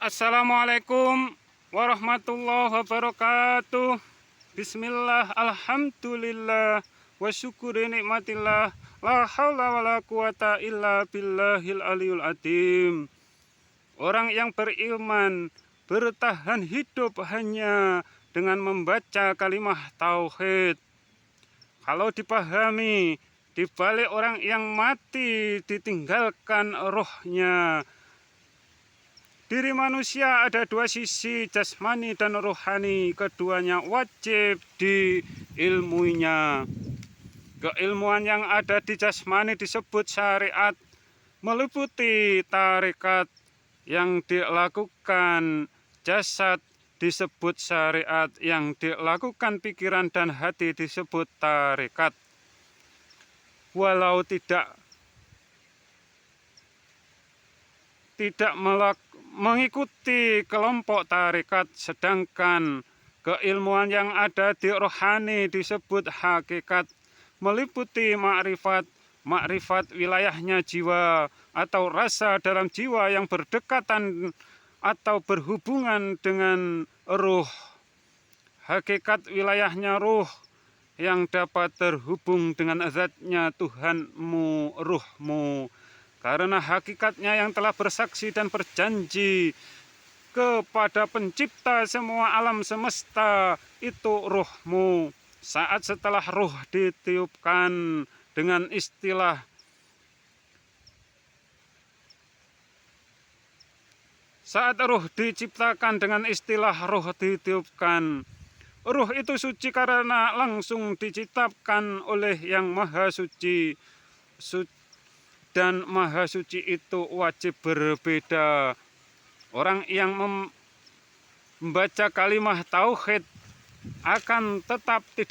Assalamualaikum warahmatullahi wabarakatuh. Bismillah, alhamdulillah, wa syukuri nikmatillah, la haula wa la quwata illa billahil aliyul adim. Orang yang beriman bertahan hidup hanya dengan membaca kalimah tauhid. Kalau dipahami, dibalik orang yang mati ditinggalkan rohnya. Diri manusia ada dua sisi, jasmani dan rohani. Keduanya wajib diilmuinya. Keilmuan yang ada di jasmani disebut syariat, meliputi tarekat yang dilakukan jasad disebut syariat, yang dilakukan pikiran dan hati disebut tarekat. Walau tidak mengikuti kelompok tarekat, sedangkan keilmuan yang ada di rohani disebut hakikat, meliputi makrifat wilayahnya jiwa atau rasa dalam jiwa yang berdekatan atau berhubungan dengan ruh. Hakikat wilayahnya ruh yang dapat terhubung dengan zatnya Tuhanmu, ruhmu. Karena hakikatnya yang telah bersaksi dan berjanji kepada pencipta semua alam semesta itu ruhmu. Saat setelah ruh ditiupkan dengan istilah Saat ruh diciptakan dengan istilah ruh ditiupkan, ruh itu suci karena langsung diciptakan oleh yang maha suci. Dan maha suci itu wajib berbeda. Orang yang membaca kalimah tauhid akan tetapi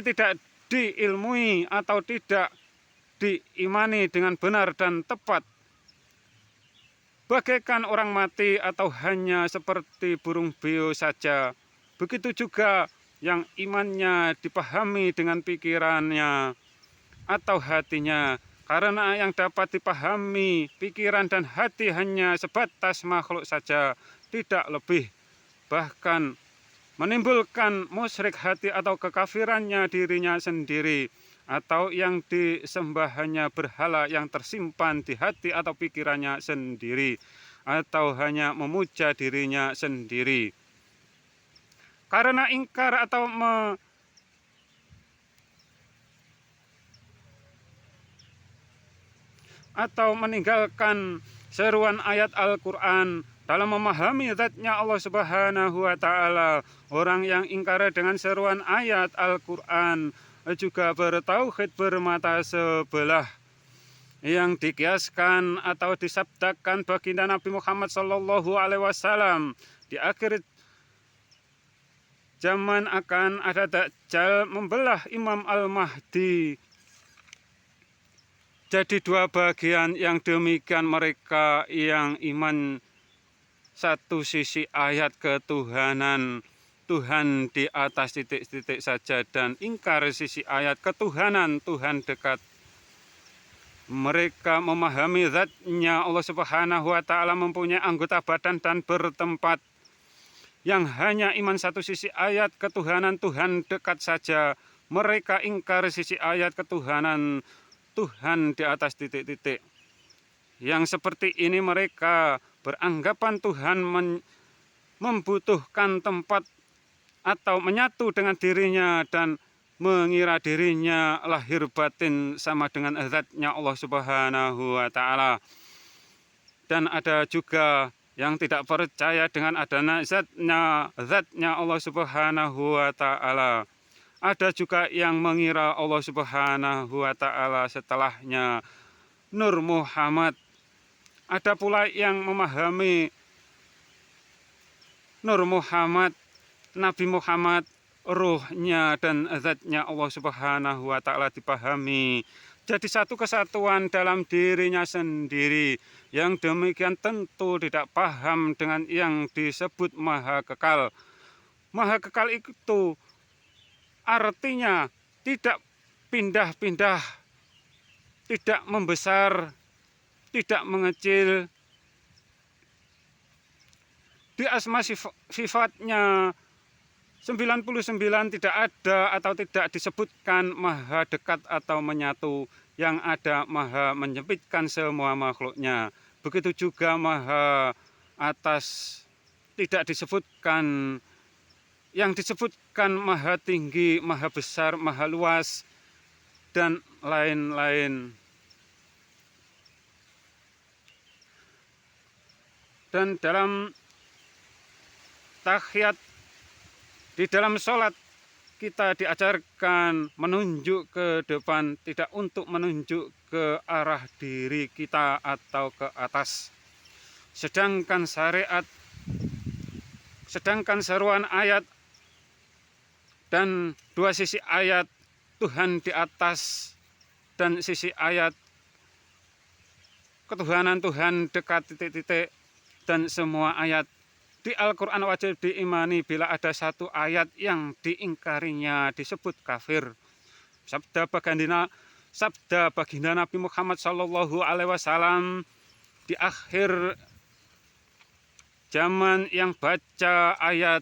tidak diilmui atau tidak diimani dengan benar dan tepat, bagaikan orang mati atau hanya seperti burung beo saja. Begitu juga yang imannya dipahami dengan pikirannya atau hatinya, karena yang dapat dipahami pikiran dan hati hanya sebatas makhluk saja, tidak lebih. Bahkan menimbulkan musyrik hati atau kekafirannya dirinya sendiri, atau yang disembah hanya berhala yang tersimpan di hati atau pikirannya sendiri, atau hanya memuja dirinya sendiri. Karena ingkar atau meninggalkan seruan ayat Al-Quran dalam memahami zatnya Allah Subhanahu wa Ta'ala. Orang yang ingkar dengan seruan ayat Al-Quran juga bertauhid bermata sebelah, yang dikiaskan atau disabdakan baginda Nabi Muhammad SAW. Di akhir zaman akan ada Dajjal membelah Imam Al-Mahdi jadi dua bagian. Yang demikian mereka yang iman satu sisi ayat ketuhanan, Tuhan di atas titik-titik saja, dan ingkar sisi ayat ketuhanan, Tuhan dekat. Mereka memahami zatnya Allah Subhanahu wa Ta'ala mempunyai anggota badan dan bertempat. Yang hanya iman satu sisi ayat ketuhanan, Tuhan dekat saja, mereka ingkar sisi ayat ketuhanan, Tuhan di atas titik-titik. Yang seperti ini mereka beranggapan Tuhan membutuhkan tempat atau menyatu dengan dirinya, dan mengira dirinya lahir batin sama dengan zatnya Allah Subhanahu wa Ta'ala. Dan ada juga yang tidak percaya dengan adanya zatnya Allah Subhanahu wa Ta'ala. Ada juga yang mengira Allah Subhanahu wa Ta'ala setelahnya Nur Muhammad. Ada pula yang memahami Nur Muhammad, Nabi Muhammad, ruhnya dan zatnya Allah Subhanahu wa Ta'ala dipahami jadi satu kesatuan dalam dirinya sendiri. Yang demikian tentu tidak paham dengan yang disebut maha kekal. Maha kekal itu artinya tidak pindah-pindah, tidak membesar, tidak mengecil. Di asma sifatnya 99 tidak ada atau tidak disebutkan maha dekat atau menyatu. Yang ada maha menyempitkan semua makhluknya. Begitu juga maha atas tidak disebutkan. Yang disebutkan maha tinggi, maha besar, maha luas, dan lain-lain. Dan dalam tahiyat, di dalam sholat, kita diajarkan menunjuk ke depan, tidak untuk menunjuk ke arah diri kita atau ke atas. Sedangkan seruan ayat dan dua sisi ayat, Tuhan di atas dan sisi ayat ketuhanan Tuhan dekat titik-titik, dan semua ayat di Al-Quran wajib diimani bila ada satu ayat yang diingkarinya disebut kafir. Sabda baginda Nabi Muhammad SAW di akhir zaman yang baca ayat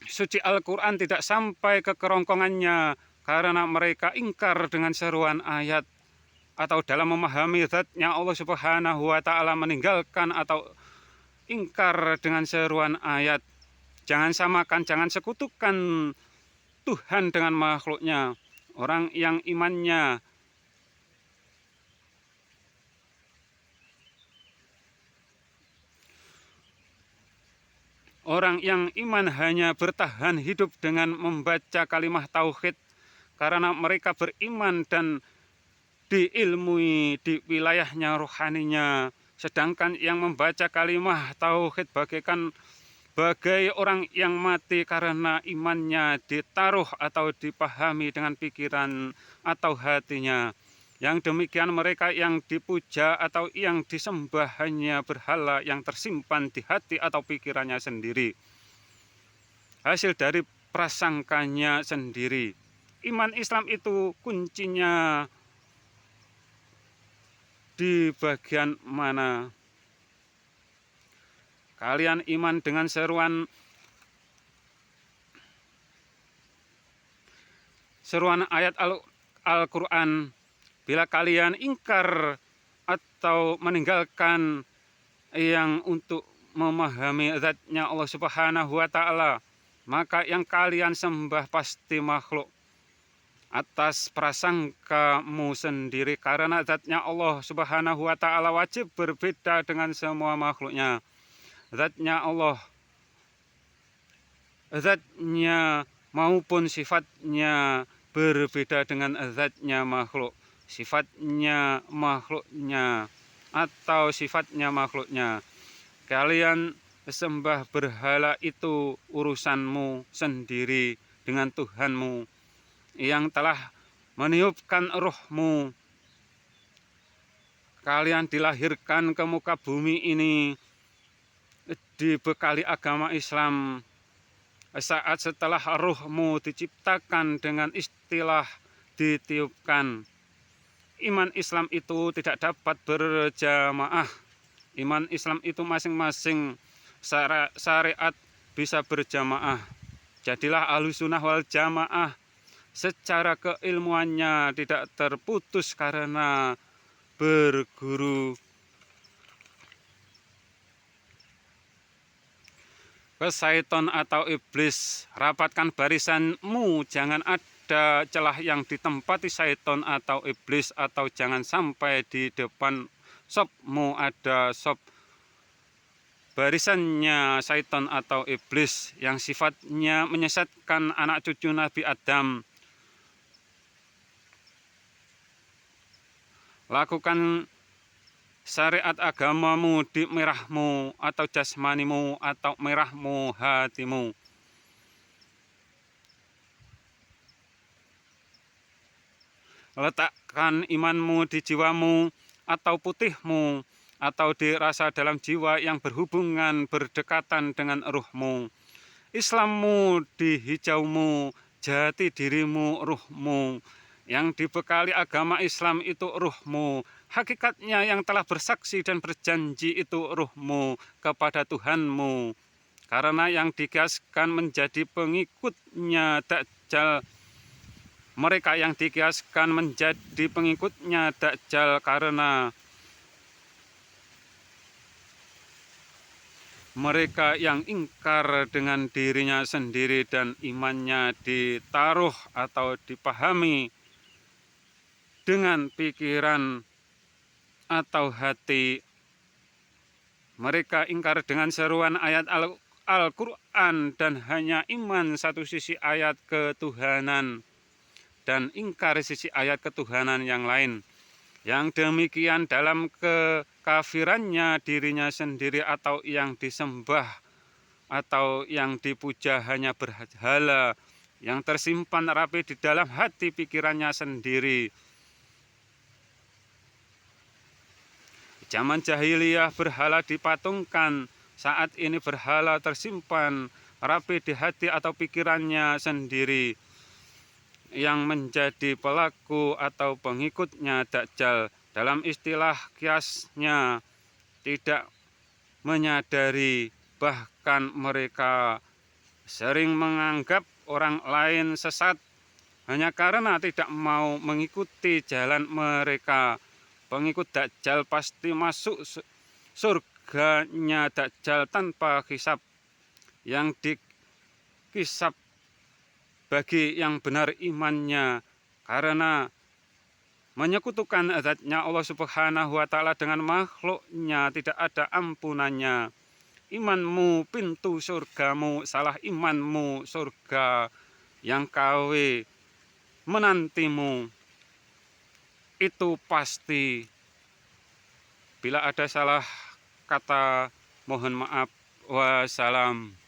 suci Al-Quran tidak sampai ke kerongkongannya karena mereka ingkar dengan seruan ayat, atau dalam memahami zatnya Allah Subhanahu wa Ta'ala meninggalkan atau ingkar dengan seruan ayat. Jangan samakan, jangan sekutukan Tuhan dengan makhluknya. Orang yang imannya iman hanya bertahan hidup dengan membaca kalimat tauhid karena mereka beriman dan diilmui di wilayahnya rohaninya. Sedangkan yang membaca kalimat tauhid bagai orang yang mati karena imannya ditaruh atau dipahami dengan pikiran atau hatinya. Yang demikian mereka yang dipuja atau yang disembah hanya berhala yang tersimpan di hati atau pikirannya sendiri, hasil dari prasangkanya sendiri. Iman Islam itu kuncinya di bagian mana? Kalian iman dengan seruan ayat Al-Quran. Bila kalian ingkar atau meninggalkan yang untuk memahami zatnya Allah Subhanahu wa Ta'ala, maka yang kalian sembah pasti makhluk atas prasangkamu sendiri, karena zatnya Allah Subhanahu wa Ta'ala wajib berbeda dengan semua makhluknya. Zatnya Allah, zatnya maupun sifatnya berbeda dengan zatnya makhluk. Sifatnya makhluknya atau sifatnya makhluknya. Kalian sembah berhala itu urusanmu sendiri dengan Tuhanmu yang telah meniupkan rohmu. Kalian dilahirkan ke muka bumi ini dibekali agama Islam saat setelah rohmu diciptakan dengan istilah ditiupkan. Iman Islam itu tidak dapat berjamaah. Iman Islam itu masing-masing syariat bisa berjamaah. Jadilah Ahlussunnah wal Jamaah secara keilmuannya tidak terputus karena berguru ke syaitan atau iblis. Rapatkan barisanmu, jangan ada celah yang ditempati syaitan atau iblis, atau jangan sampai di depan sopmu ada sop barisannya syaitan atau iblis yang sifatnya menyesatkan anak cucu Nabi Adam. Lakukan syariat agamamu di merahmu atau jasmanimu atau merahmu hatimu. Letakkan imanmu di jiwamu atau putihmu atau di rasa dalam jiwa yang berhubungan berdekatan dengan ruhmu. Islammu di hijaumu, jati dirimu, ruhmu. Yang dibekali agama Islam itu ruhmu. hakikatnya yang telah bersaksi dan berjanji itu ruhmu kepada Tuhanmu. Karena yang dikiaskan menjadi pengikutnya Dajjal, mereka yang dikiaskan menjadi pengikutnya Dajjal karena mereka yang ingkar dengan dirinya sendiri dan imannya ditaruh atau dipahami dengan pikiran atau hati. Mereka ingkar dengan seruan ayat Al-Quran dan hanya iman satu sisi ayat ketuhanan dan ingkar sisi ayat ketuhanan yang lain. Yang demikian dalam kekafirannya dirinya sendiri atau yang disembah atau yang dipuja hanya berhala yang tersimpan rapi di dalam hati pikirannya sendiri. Zaman jahiliyah berhala dipatungkan, saat ini berhala tersimpan rapi di hati atau pikirannya sendiri. Yang menjadi pelaku atau pengikutnya Dajjal dalam istilah kiasnya tidak menyadari, bahkan mereka sering menganggap orang lain sesat hanya karena tidak mau mengikuti jalan mereka. Pengikut Dajjal pasti masuk surganya Dajjal tanpa hisab, yang dikisab bagi yang benar imannya karena menyekutukan zatnya Allah Subhanahu wa Ta'ala dengan makhluknya tidak ada ampunannya. Imanmu pintu surgamu, salah imanmu surga yang KW menantimu. Itu pasti. Bila ada salah kata mohon maaf. Wassalam.